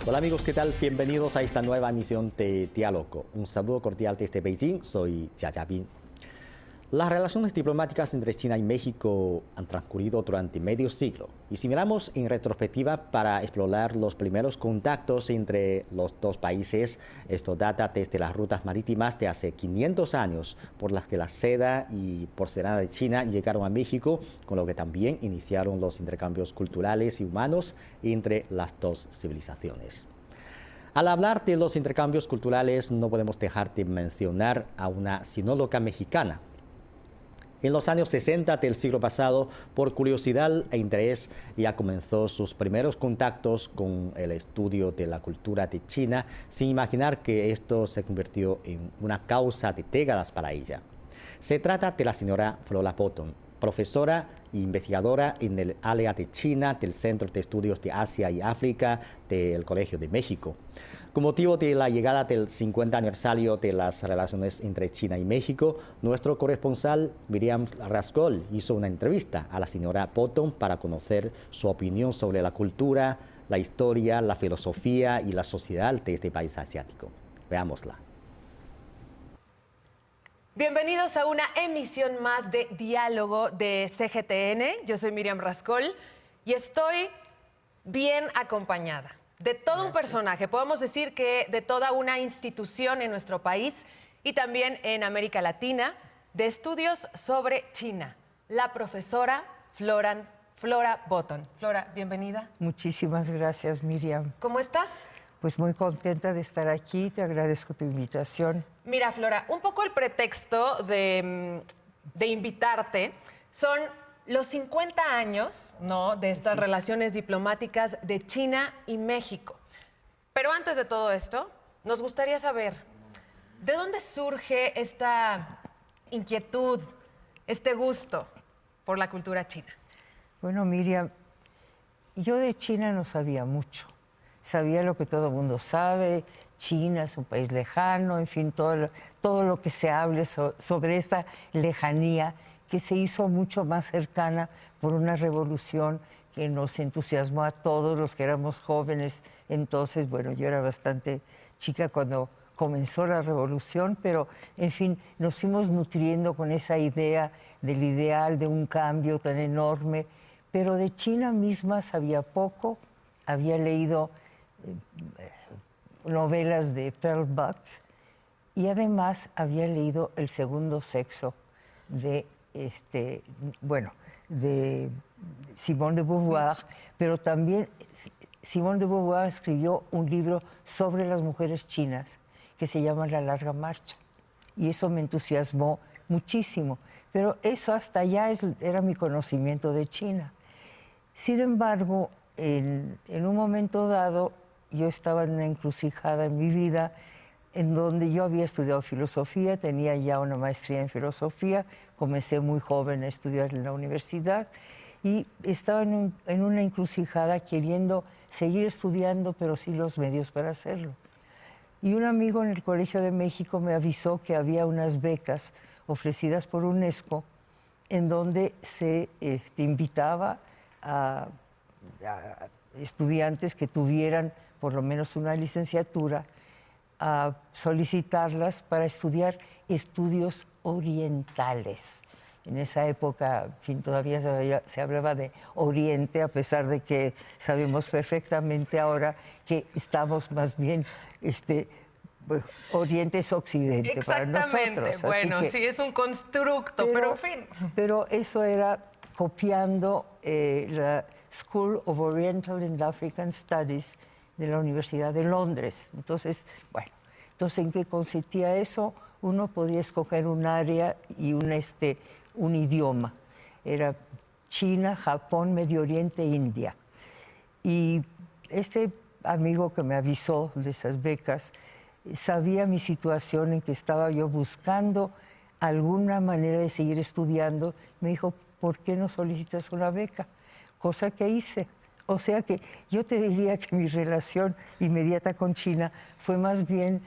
Hola amigos, ¿qué tal? Bienvenidos a esta nueva emisión de Diálogo. Un saludo cordial desde Beijing, soy Jia Jiabin. Las relaciones diplomáticas entre China y México han transcurrido durante medio siglo. Y si miramos en retrospectiva para explorar los primeros contactos entre los dos países, esto data desde las rutas marítimas de hace 500 años, por las que la seda y porcelana de China llegaron a México, con lo que también iniciaron los intercambios culturales y humanos entre las dos civilizaciones. Al hablar de los intercambios culturales, no podemos dejar de mencionar a una sinóloga mexicana. En los años 60 del siglo pasado, por curiosidad e interés, ya comenzó sus primeros contactos con el estudio de la cultura de China, sin imaginar que esto se convirtió en una causa de décadas para ella. Se trata de la señora Flora Botton, profesora e investigadora en el área de China del Centro de Estudios de Asia y África del Colegio de México. Con motivo de la llegada del 50 aniversario de las relaciones entre China y México, nuestro corresponsal Miriam Rascol hizo una entrevista a la señora Botton para conocer su opinión sobre la cultura, la historia, la filosofía y la sociedad de este país asiático. Veámosla. Bienvenidos a una emisión más de Diálogo de CGTN. Yo soy Miriam Rascol y estoy bien acompañada de todo un personaje. Podemos decir que de toda una institución en nuestro país y también en América Latina de estudios sobre China. La profesora Flora Botton. Flora, bienvenida. Muchísimas gracias, Miriam. ¿Cómo estás? Pues muy contenta de estar aquí, te agradezco tu invitación. Mira, Flora, un poco el pretexto de invitarte son los 50 años, ¿no?, de estas relaciones diplomáticas de China y México. Pero antes de todo esto, nos gustaría saber, ¿de dónde surge esta inquietud, este gusto por la cultura china? Bueno, Miriam, yo de China no sabía mucho. Sabía lo que todo el mundo sabe, China es un país lejano, en fin, todo lo que se hable sobre esta lejanía que se hizo mucho más cercana por una revolución que nos entusiasmó a todos los que éramos jóvenes. Entonces, bueno, yo era bastante chica cuando comenzó la revolución, pero, en fin, nos fuimos nutriendo con esa idea del ideal de un cambio tan enorme. Pero de China misma sabía poco, había leído novelas de Pearl Buck y además había leído El segundo sexo de Simone de Beauvoir, pero también Simone de Beauvoir escribió un libro sobre las mujeres chinas que se llama La larga marcha, y eso me entusiasmó muchísimo, pero eso hasta allá era mi conocimiento de China. Sin embargo, en un momento dado, yo estaba en una encrucijada en mi vida en donde yo había estudiado filosofía, tenía ya una maestría en filosofía, comencé muy joven a estudiar en la universidad y estaba en una encrucijada queriendo seguir estudiando, pero sin los medios para hacerlo. Y un amigo en el Colegio de México me avisó que había unas becas ofrecidas por UNESCO en donde se invitaba a estudiantes que tuvieran por lo menos una licenciatura a solicitarlas para estudiar estudios orientales. En esa época, en fin, todavía se hablaba de Oriente, a pesar de que sabemos perfectamente ahora que estamos más bien, Oriente es Occidente para nosotros. Exactamente, bueno, sí, es un constructo, pero en fin. Pero eso era copiando la School of Oriental and African Studies de la Universidad de Londres. Entonces, bueno, ¿en qué consistía eso? Uno podía escoger un área y un idioma. Era China, Japón, Medio Oriente, India. Y este amigo que me avisó de esas becas sabía mi situación en que estaba yo buscando alguna manera de seguir estudiando. Me dijo, ¿por qué no solicitas una beca? Cosa que hice. O sea que yo te diría que mi relación inmediata con China fue más bien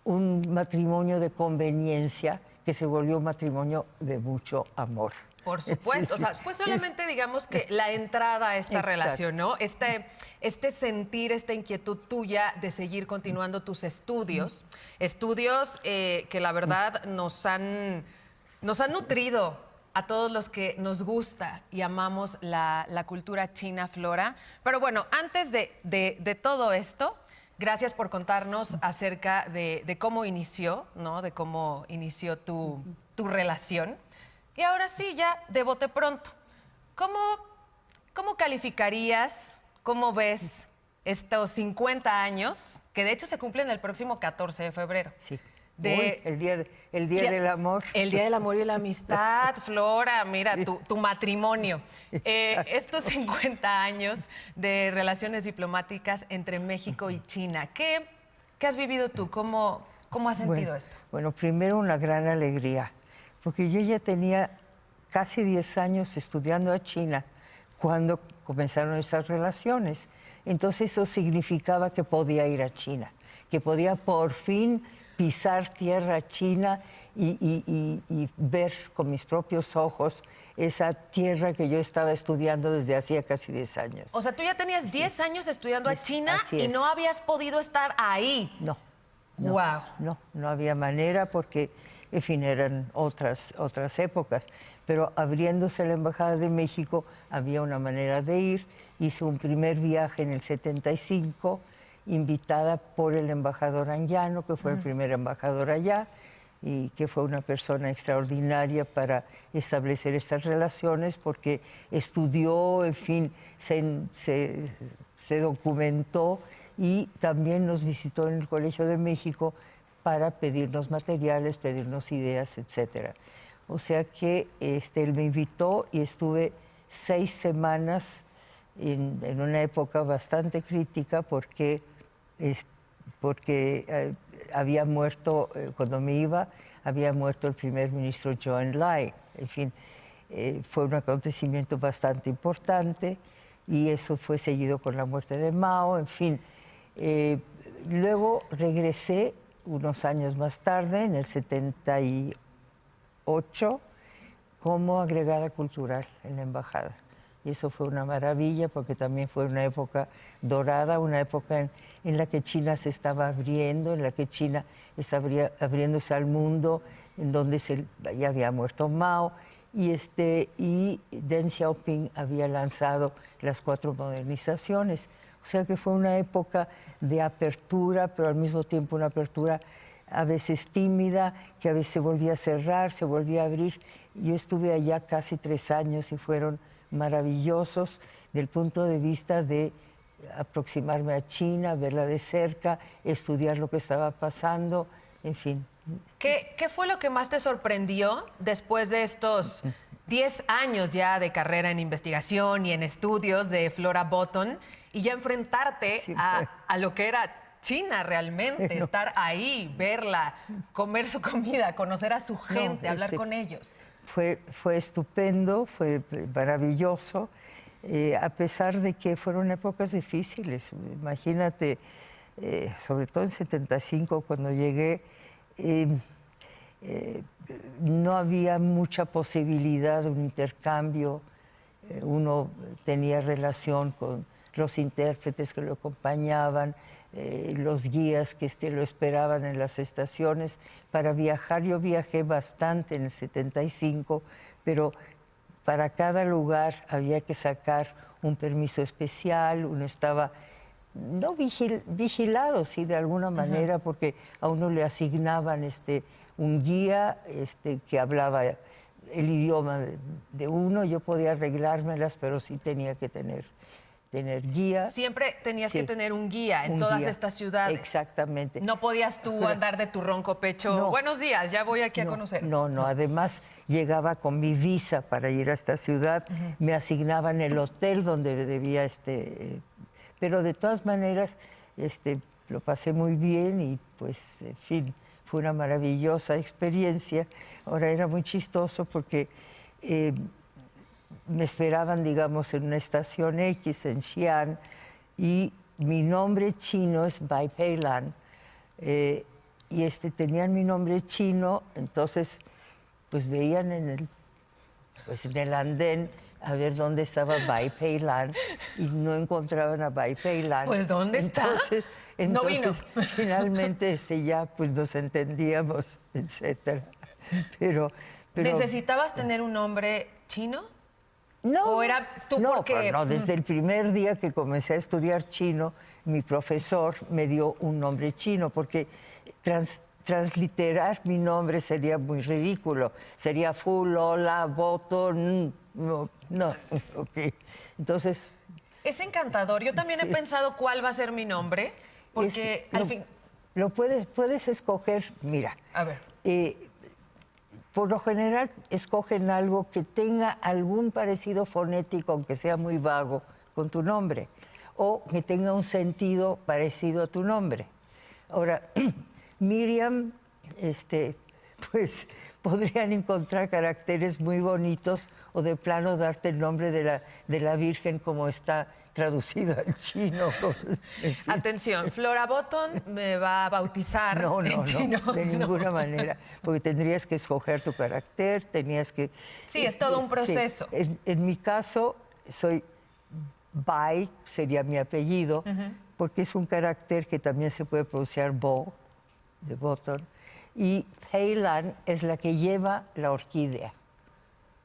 un matrimonio de conveniencia que se volvió un matrimonio de mucho amor. Por supuesto, o sea, fue solamente, digamos, que la entrada a esta relación, ¿no? este sentir, esta inquietud tuya de seguir continuando tus estudios. Estudios que la verdad nos han nutrido a todos los que nos gusta y amamos la cultura china, Flora. Pero bueno, antes de todo esto, gracias por contarnos acerca de cómo inició, ¿no? De cómo inició tu relación. Y ahora sí, ya de bote pronto, ¿cómo calificarías, cómo ves estos 50 años, que de hecho se cumplen el próximo 14 de febrero? Sí. El día del amor. El Día del Amor y la Amistad, Flora, mira, tu matrimonio. Estos 50 años de relaciones diplomáticas entre México y China, ¿qué has vivido tú? ¿Cómo has sentido esto? Bueno, primero una gran alegría, porque yo ya tenía casi 10 años estudiando a China cuando comenzaron esas relaciones. Entonces eso significaba que podía ir a China, que podía por fin pisar tierra china y ver con mis propios ojos esa tierra que yo estaba estudiando desde hacía casi 10 años. O sea, tú ya tenías 10 años estudiando a China y no habías podido estar ahí. No. Wow. No había manera porque, en fin, eran otras épocas. Pero abriéndose la Embajada de México había una manera de ir. Hice un primer viaje en el 75, invitada por el embajador Anguiano, que fue el primer embajador allá, y que fue una persona extraordinaria para establecer estas relaciones, porque estudió, en fin, se documentó y también nos visitó en el Colegio de México para pedirnos materiales, pedirnos ideas, etcétera. O sea que él me invitó y estuve 6 semanas en una época bastante crítica porque había muerto, cuando me iba, había muerto el primer ministro Zhou Enlai. En fin, fue un acontecimiento bastante importante y eso fue seguido con la muerte de Mao, en fin. Luego regresé unos años más tarde, en el 78, como agregada cultural en la embajada. Y eso fue una maravilla porque también fue una época dorada, una época en la que China se estaba abriendo, en la que China estaba abriéndose al mundo, en donde ya había muerto Mao y Deng Xiaoping había lanzado las 4 modernizaciones. O sea que fue una época de apertura, pero al mismo tiempo una apertura a veces tímida, que a veces se volvía a cerrar, se volvía a abrir. Yo estuve allá casi 3 años y fueron maravillosos del punto de vista de aproximarme a China, verla de cerca, estudiar lo que estaba pasando, en fin. ¿Qué fue lo que más te sorprendió después de estos 10 años ya de carrera en investigación y en estudios de Flora Botton y ya enfrentarte a lo que era China realmente, estar ahí, verla, comer su comida, conocer a su gente, hablar con ellos? Fue estupendo, fue maravilloso, a pesar de que fueron épocas difíciles. Imagínate, sobre todo en 75, cuando llegué, no había mucha posibilidad de un intercambio. Uno tenía relación con los intérpretes que lo acompañaban, los guías que lo esperaban en las estaciones para viajar. Yo viajé bastante en el 75, pero para cada lugar había que sacar un permiso especial. Uno estaba no vigilado, sí, de alguna manera, porque a uno le asignaban un guía que hablaba el idioma de uno. Yo podía arreglármelas, pero sí tenía que tener guía. Siempre tenías que tener un guía en todas estas ciudades. Exactamente. No podías tú andar de tu ronco pecho. No, buenos días, ya voy aquí a conocer. No. Además, llegaba con mi visa para ir a esta ciudad. Me asignaban el hotel donde debía pero de todas maneras lo pasé muy bien y pues, en fin, fue una maravillosa experiencia. Ahora era muy chistoso porque me esperaban, digamos, en una estación X en Xi'an y mi nombre chino es Bai Peilan y tenían mi nombre chino, entonces pues veían en el andén a ver dónde estaba Bai Pei Lan y no encontraban a Bai Pei Lan. Pues, ¿dónde está? No vino. Finalmente ya pues nos entendíamos, etcétera. Pero ¿necesitabas tener un nombre chino? No, ¿O era tú no, porque...? no, desde el primer día que comencé a estudiar chino, mi profesor me dio un nombre chino, porque transliterar mi nombre sería muy ridículo. Sería Fu, Lola, Boto, no, ok. Entonces... Es encantador. Yo también he pensado cuál va a ser mi nombre, porque al fin... Lo puedes escoger, mira. A ver. Por lo general escogen algo que tenga algún parecido fonético, aunque sea muy vago, con tu nombre, o que tenga un sentido parecido a tu nombre. Ahora, Miriam, pues podrían encontrar caracteres muy bonitos o de plano darte el nombre de la Virgen como está traducido al chino. Atención, Flora Botton me va a bautizar. No, chino. De ninguna manera, porque tendrías que escoger tu carácter, tenías que... Sí, es todo un proceso. Sí. En mi caso, soy Bai, sería mi apellido, porque es un carácter que también se puede pronunciar Bo, de Botton, y Pei Lan es la que lleva la orquídea.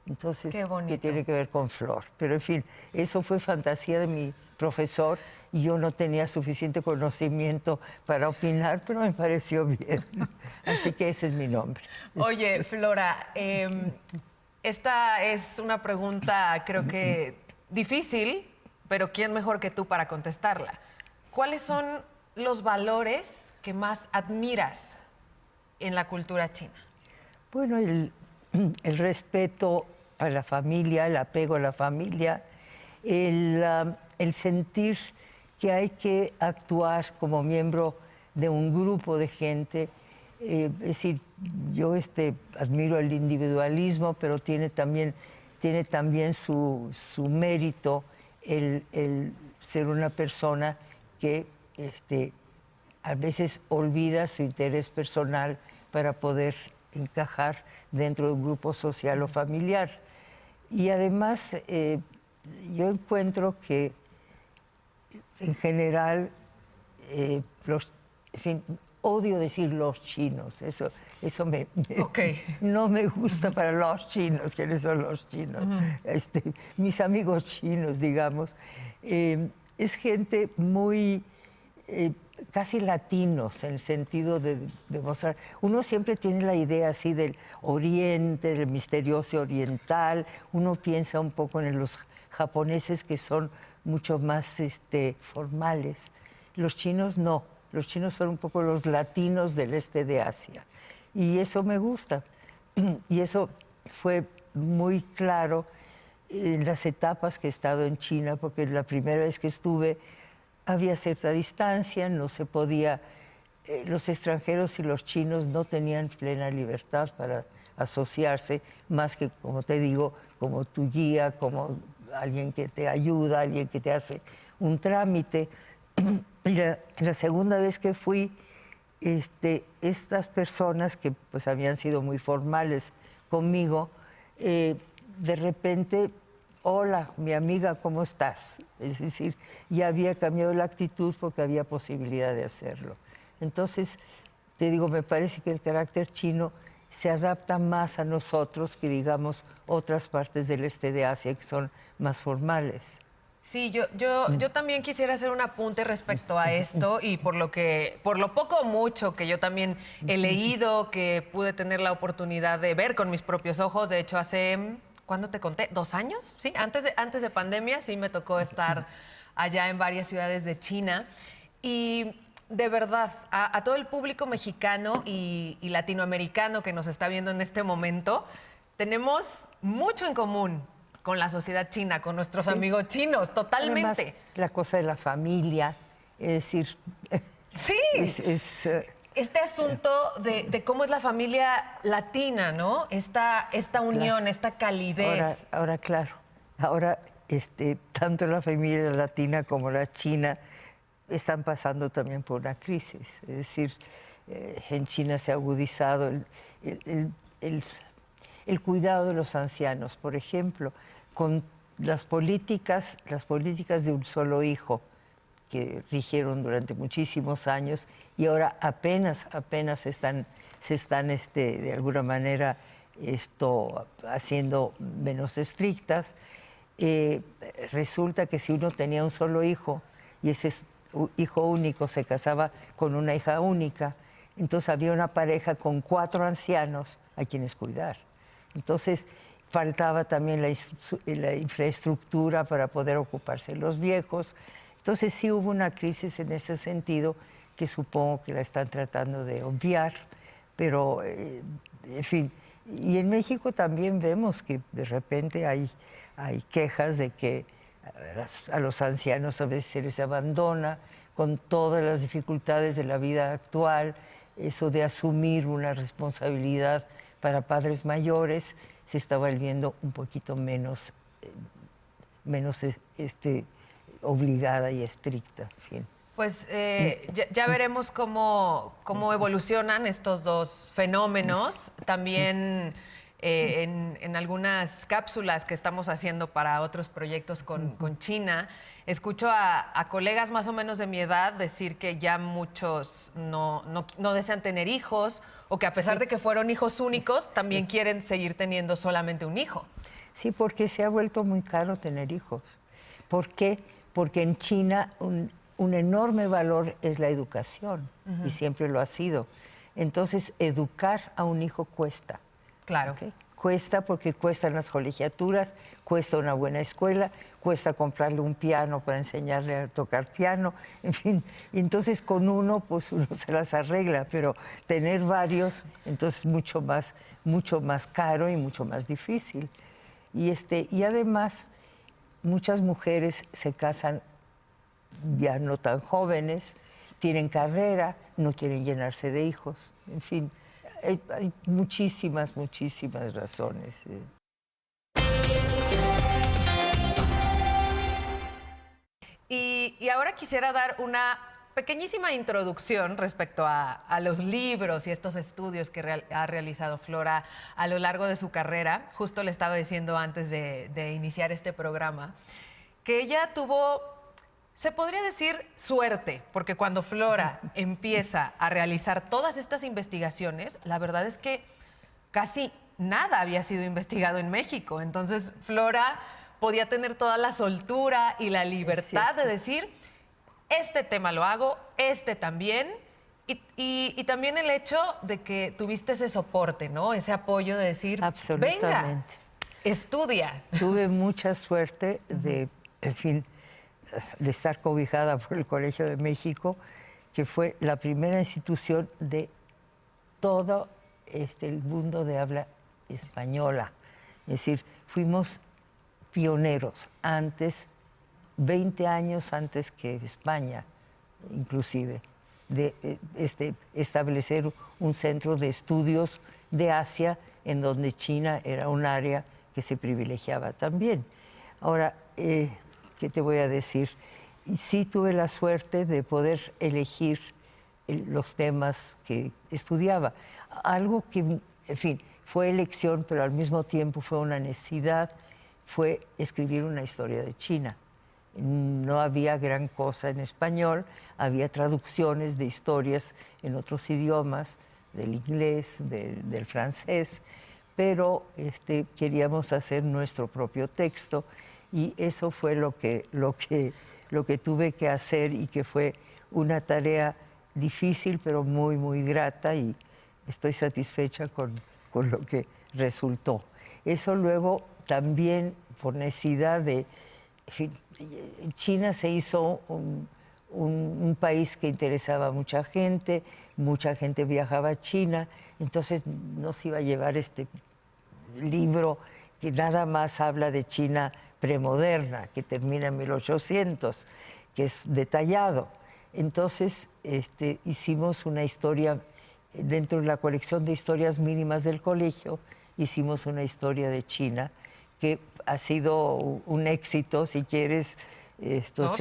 Entonces, que tiene que ver con flor. Pero, en fin, eso fue fantasía de mi profesor y yo no tenía suficiente conocimiento para opinar, pero me pareció bien. Así que ese es mi nombre. Oye, Flora, esta es una pregunta, creo que difícil, pero ¿quién mejor que tú para contestarla? ¿Cuáles son los valores que más admiras en la cultura china? Bueno, el respeto a la familia, el apego a la familia, el sentir que hay que actuar como miembro de un grupo de gente. Es decir, yo admiro el individualismo, pero tiene también su mérito el ser una persona que a veces olvida su interés personal para poder encajar dentro de un grupo social o familiar. Y además, yo encuentro que, en general, en fin, odio decir los chinos, eso no me gusta para los chinos. ¿Quiénes son los chinos? Mis amigos chinos, digamos, es gente muy... casi latinos, en el sentido de mostrar. Uno siempre tiene la idea así del oriente, del misterioso oriental. Uno piensa un poco en los japoneses, que son mucho más formales. Los chinos no. Los chinos son un poco los latinos del este de Asia. Y eso me gusta. Y eso fue muy claro en las etapas que he estado en China, porque la primera vez que estuve había cierta distancia, no se podía, los extranjeros y los chinos no tenían plena libertad para asociarse, más que, como te digo, como tu guía, como alguien que te ayuda, alguien que te hace un trámite. Y la segunda vez que fui, estas personas que pues habían sido muy formales conmigo, de repente... Hola, mi amiga, ¿cómo estás? Es decir, ya había cambiado la actitud porque había posibilidad de hacerlo. Entonces, te digo, me parece que el carácter chino se adapta más a nosotros que, digamos, otras partes del este de Asia que son más formales. Sí, yo también quisiera hacer un apunte respecto a esto y por lo poco o mucho que yo también he leído, que pude tener la oportunidad de ver con mis propios ojos. De hecho, hace... ¿Cuándo te conté? ¿2 años? Sí, antes de pandemia sí me tocó estar allá en varias ciudades de China. Y de verdad, a todo el público mexicano y latinoamericano que nos está viendo en este momento, tenemos mucho en común con la sociedad china, con nuestros amigos chinos, totalmente. Además, la cosa de la familia, es decir... Sí. Este asunto de cómo es la familia latina, ¿no? Esta unión, esta calidez. Ahora, claro. Ahora, tanto la familia latina como la china están pasando también por una crisis. Es decir, en China se ha agudizado el cuidado de los ancianos, por ejemplo, con las políticas de un solo hijo que rigieron durante muchísimos años y ahora apenas se están de alguna manera haciendo menos estrictas. Resulta que si uno tenía un solo hijo y ese hijo único se casaba con una hija única, entonces había una pareja con 4 ancianos a quienes cuidar. Entonces faltaba también la infraestructura para poder ocuparse de los viejos. Entonces sí hubo una crisis en ese sentido que supongo que la están tratando de obviar, pero en fin. Y en México también vemos que de repente hay quejas de que a los ancianos a veces se les abandona con todas las dificultades de la vida actual, eso de asumir una responsabilidad para padres mayores se está volviendo un poquito menos obligada y estricta. En fin. Pues ya veremos cómo evolucionan estos dos fenómenos. También en algunas cápsulas que estamos haciendo para otros proyectos con China, escucho a colegas más o menos de mi edad decir que ya muchos no desean tener hijos o que a pesar de que fueron hijos únicos, también quieren seguir teniendo solamente un hijo. Sí, porque se ha vuelto muy caro tener hijos. ¿Por qué? Porque en China un enorme valor es la educación, y siempre lo ha sido. Entonces, educar a un hijo cuesta. Claro. ¿Okay? Cuesta porque cuestan las colegiaturas, cuesta una buena escuela, cuesta comprarle un piano para enseñarle a tocar piano, en fin. Entonces, con uno, pues uno se las arregla, pero tener varios, entonces mucho más caro y mucho más difícil. Y además, muchas mujeres se casan ya no tan jóvenes, tienen carrera, no quieren llenarse de hijos, en fin, hay muchísimas razones. Y ahora quisiera dar una pequeñísima introducción respecto a los libros y estos estudios que ha realizado Flora a lo largo de su carrera. Justo le estaba diciendo antes de iniciar este programa que ella tuvo, se podría decir, suerte, porque cuando Flora empieza a realizar todas estas investigaciones, la verdad es que casi nada había sido investigado en México. Entonces, Flora podía tener toda la soltura y la libertad de decir, este tema lo hago, este también, y también el hecho de que tuviste ese soporte, ¿no? Ese apoyo de decir, venga, estudia. Tuve mucha suerte de, en fin, de estar cobijada por el Colegio de México, que fue la primera institución de todo el mundo de habla española. Es decir, fuimos pioneros antes, 20 años antes que España, inclusive, de establecer un centro de estudios de Asia en donde China era un área que se privilegiaba también. Ahora, ¿qué te voy a decir? Sí tuve la suerte de poder elegir los temas que estudiaba. Algo que, en fin, fue elección, pero al mismo tiempo fue una necesidad, fue escribir una historia de China. No había gran cosa en español, había traducciones de historias en otros idiomas, del inglés, del francés, pero queríamos hacer nuestro propio texto. Y eso fue lo que tuve que hacer y que fue una tarea difícil, pero muy grata, y estoy satisfecha con lo que resultó. Eso luego también, por necesidad de... En fin, China se hizo un país que interesaba a mucha gente viajaba a China, entonces no se iba a llevar este libro que nada más habla de China premoderna, que termina en 1800, que es detallado. Entonces hicimos una historia, dentro de la colección de historias mínimas del colegio, hicimos una historia de China que ha sido un éxito, si quieres.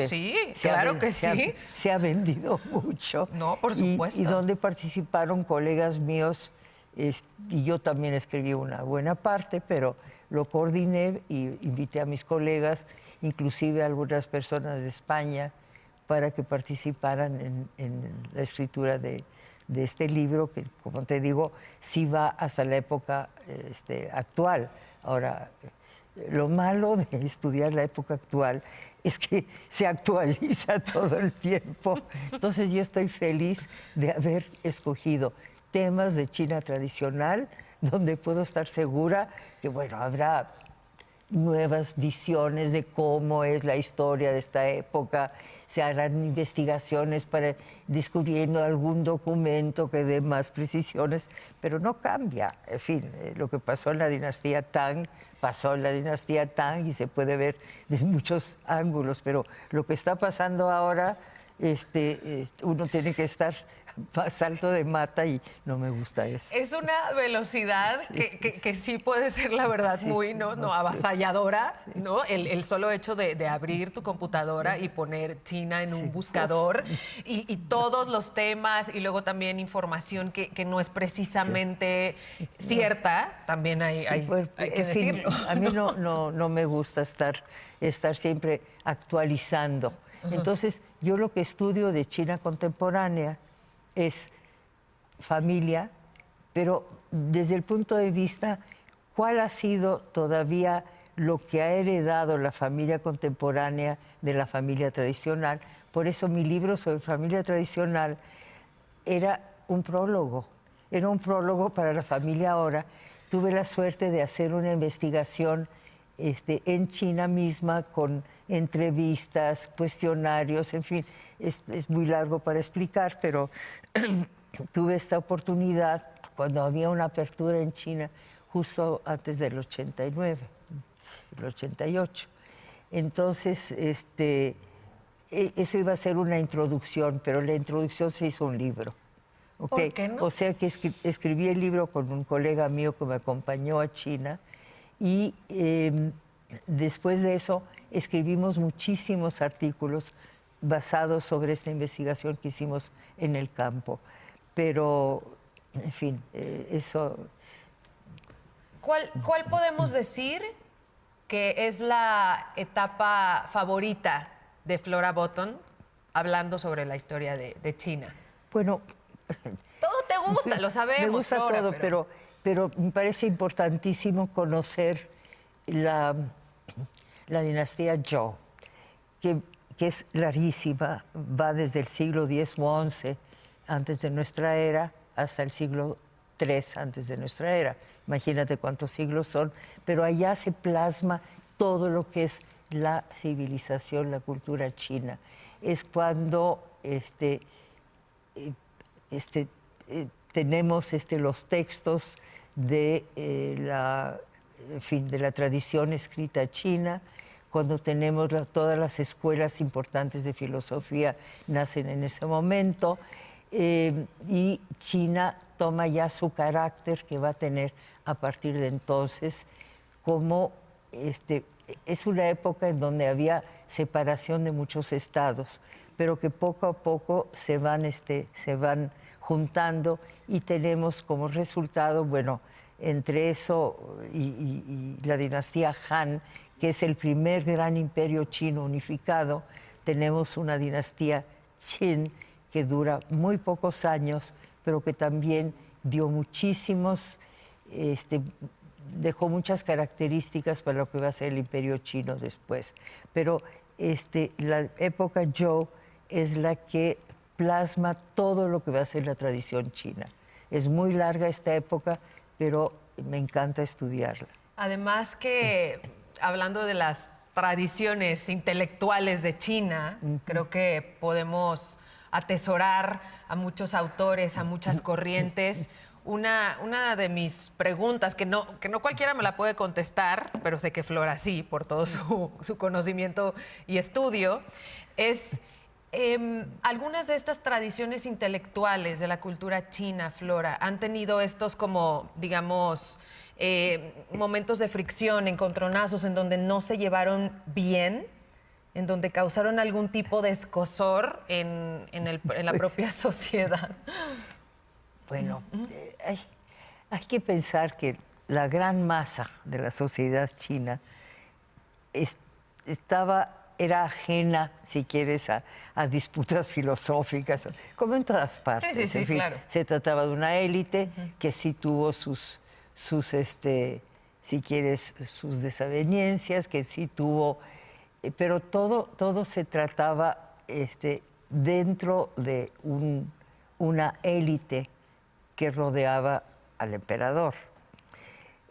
Sí, claro que sí. Se ha vendido mucho. No, por supuesto. Y donde participaron colegas míos Y yo también escribí una buena parte, pero lo coordiné y invité a mis colegas, inclusive a algunas personas de España, para que participaran en la escritura de este libro, que, como te digo, sí va hasta la época actual. Ahora, lo malo de estudiar la época actual es que se actualiza todo el tiempo. Entonces yo estoy feliz de haber escogido temas de China tradicional, donde puedo estar segura que, bueno, habrá nuevas visiones de cómo es la historia de esta época, se harán investigaciones para descubriendo algún documento que dé más precisiones, pero no cambia. En fin, lo que pasó en la dinastía Tang, pasó en la dinastía Tang y se puede ver desde muchos ángulos, pero lo que está pasando ahora, uno tiene que estar a salto de mata y no me gusta eso. Es una velocidad que sí puede ser, la verdad, muy avasalladora, ¿no? El solo hecho de abrir tu computadora y poner China en un buscador y todos los temas y luego también información que no es precisamente cierta, también hay que decirlo. A mí no me gusta estar siempre actualizando. Entonces, yo lo que estudio de China contemporánea es familia, pero desde el punto de vista, ¿cuál ha sido todavía lo que ha heredado la familia contemporánea de la familia tradicional? Por eso mi libro sobre familia tradicional era un prólogo para la familia ahora. Tuve la suerte de hacer una investigación en China misma, con entrevistas, cuestionarios, en fin, es muy largo para explicar, pero tuve esta oportunidad cuando había una apertura en China justo antes del 89, el 88. Entonces, eso iba a ser una introducción, pero la introducción se hizo un libro. ¿Okay? ¿Por qué no? O sea que escribí el libro con un colega mío que me acompañó a China y después de eso escribimos muchísimos artículos basados sobre esta investigación que hicimos en el campo. Pero, en fin, eso... ¿Cuál podemos decir que es la etapa favorita de Flora Botton hablando sobre la historia de China? Bueno... Todo te gusta, lo sabemos, me gusta Flora, todo, pero me parece importantísimo conocer la dinastía Zhou, que es larguísima, va desde el siglo X o XI antes de nuestra era hasta el siglo III antes de nuestra era. Imagínate cuántos siglos son, pero allá se plasma todo lo que es la civilización, la cultura china. Es cuando tenemos los textos de la tradición escrita china, cuando tenemos todas las escuelas importantes de filosofía nacen en ese momento, y China toma ya su carácter que va a tener a partir de entonces, como es una época en donde había separación de muchos estados, pero que poco a poco se van juntando y tenemos como resultado, bueno, entre eso y la dinastía Han, que es el primer gran imperio chino unificado, tenemos una dinastía Qin que dura muy pocos años, pero que también dio muchísimos, dejó muchas características para lo que va a ser el imperio chino después. Pero la época Zhou es la que plasma todo lo que va a ser la tradición china. Es muy larga esta época, pero me encanta estudiarla. Además que, hablando de las tradiciones intelectuales de China, creo que podemos atesorar a muchos autores, a muchas corrientes. Una de mis preguntas, que no cualquiera me la puede contestar, pero sé que Flora sí, por todo su conocimiento y estudio, es algunas de estas tradiciones intelectuales de la cultura china, Flora, han tenido estos como, digamos, momentos de fricción, encontronazos, en donde no se llevaron bien, en donde causaron algún tipo de escozor en la propia sociedad. Bueno, Hay que pensar que la gran masa de la sociedad china era ajena, si quieres, a disputas filosóficas, como en todas partes. Sí, En fin, claro. se trataba de una élite que sí tuvo sus si quieres, sus desavenencias, que sí tuvo, pero todo se trataba dentro de una élite que rodeaba al emperador.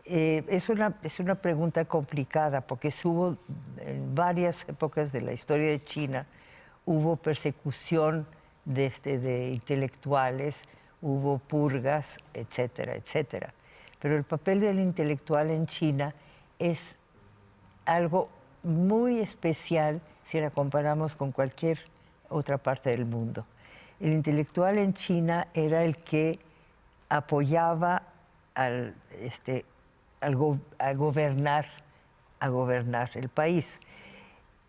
Es una pregunta complicada porque hubo en varias épocas de la historia de China, hubo persecución de intelectuales, hubo purgas, etcétera, etcétera. Pero el papel del intelectual en China es algo muy especial si la comparamos con cualquier otra parte del mundo. El intelectual en China era el que apoyaba a gobernar el país.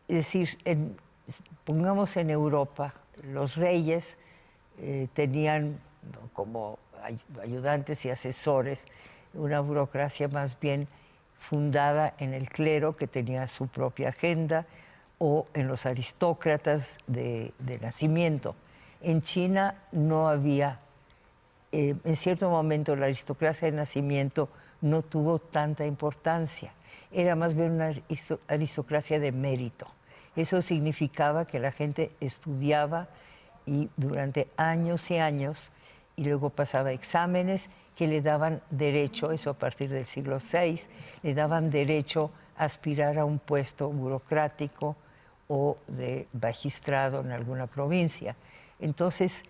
Es decir, pongamos en Europa, los reyes tenían como ayudantes y asesores una burocracia más bien fundada en el clero, que tenía su propia agenda, o en los aristócratas de nacimiento. En China no había, en cierto momento la aristocracia de nacimiento no tuvo tanta importancia, era más bien una aristocracia de mérito. Eso significaba que la gente estudiaba y durante años y años, y luego pasaba exámenes que le daban derecho, eso a partir del siglo VI, le daban derecho a aspirar a un puesto burocrático o de magistrado en alguna provincia. Entonces,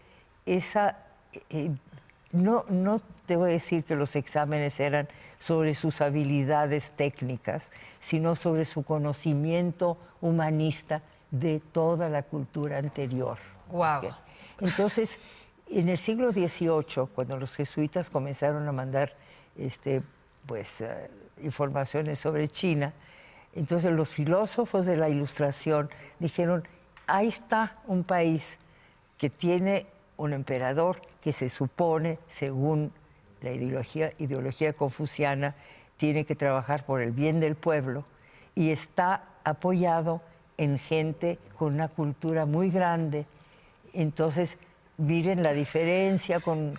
no te voy a decir que los exámenes eran sobre sus habilidades técnicas, sino sobre su conocimiento humanista de toda la cultura anterior. Wow. ¿Okay? Entonces, en el siglo XVIII, cuando los jesuitas comenzaron a mandar informaciones sobre China, entonces los filósofos de la Ilustración dijeron, ahí está un país que tiene un emperador que se supone, según la ideología confuciana, tiene que trabajar por el bien del pueblo y está apoyado en gente con una cultura muy grande. Entonces, miren la diferencia con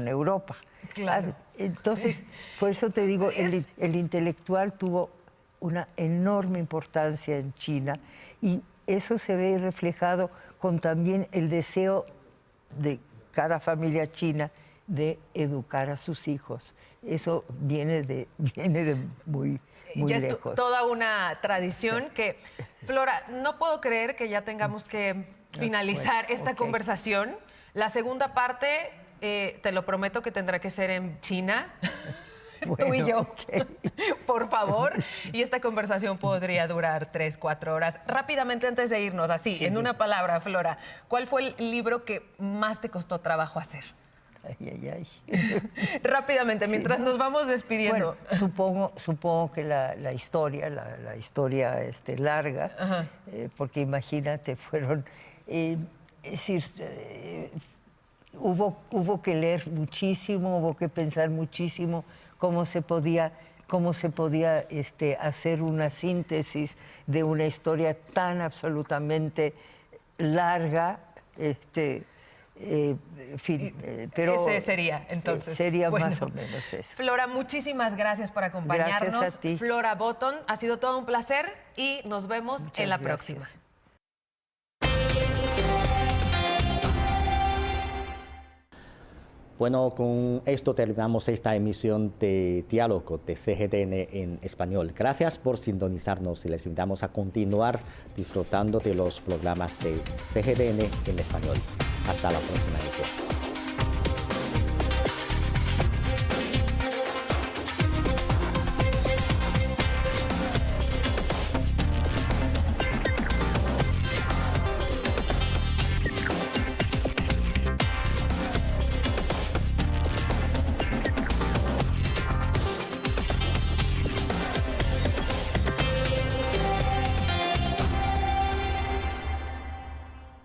Europa. Claro. Entonces, por eso te digo, el intelectual tuvo una enorme importancia en China y eso se ve reflejado con también el deseo de cada familia china de educar a sus hijos. Eso viene de muy ya lejos. Es toda una tradición que, Flora, no puedo creer que ya tengamos que finalizar esta conversación. La segunda parte, te lo prometo que tendrá que ser en China. Bueno, tú y yo, okay. Por favor. Y esta conversación podría durar 3, 4 horas. Rápidamente, antes de irnos, así, sí, en una palabra, Flora, ¿cuál fue el libro que más te costó trabajo hacer? Ay. Rápidamente, mientras nos vamos despidiendo. Bueno, supongo que la historia larga, porque imagínate, fueron... es decir, hubo que leer muchísimo, hubo que pensar muchísimo cómo se podía hacer una síntesis de una historia tan absolutamente larga, pero ese sería, entonces. Sería bueno, más o menos eso. Flora, muchísimas gracias por acompañarnos. Gracias a ti. Flora Botton, ha sido todo un placer y nos vemos en la próxima. Bueno, con esto terminamos esta emisión de Diálogo de CGTN en español. Gracias por sintonizarnos y les invitamos a continuar disfrutando de los programas de CGTN en español. Hasta la próxima emisión.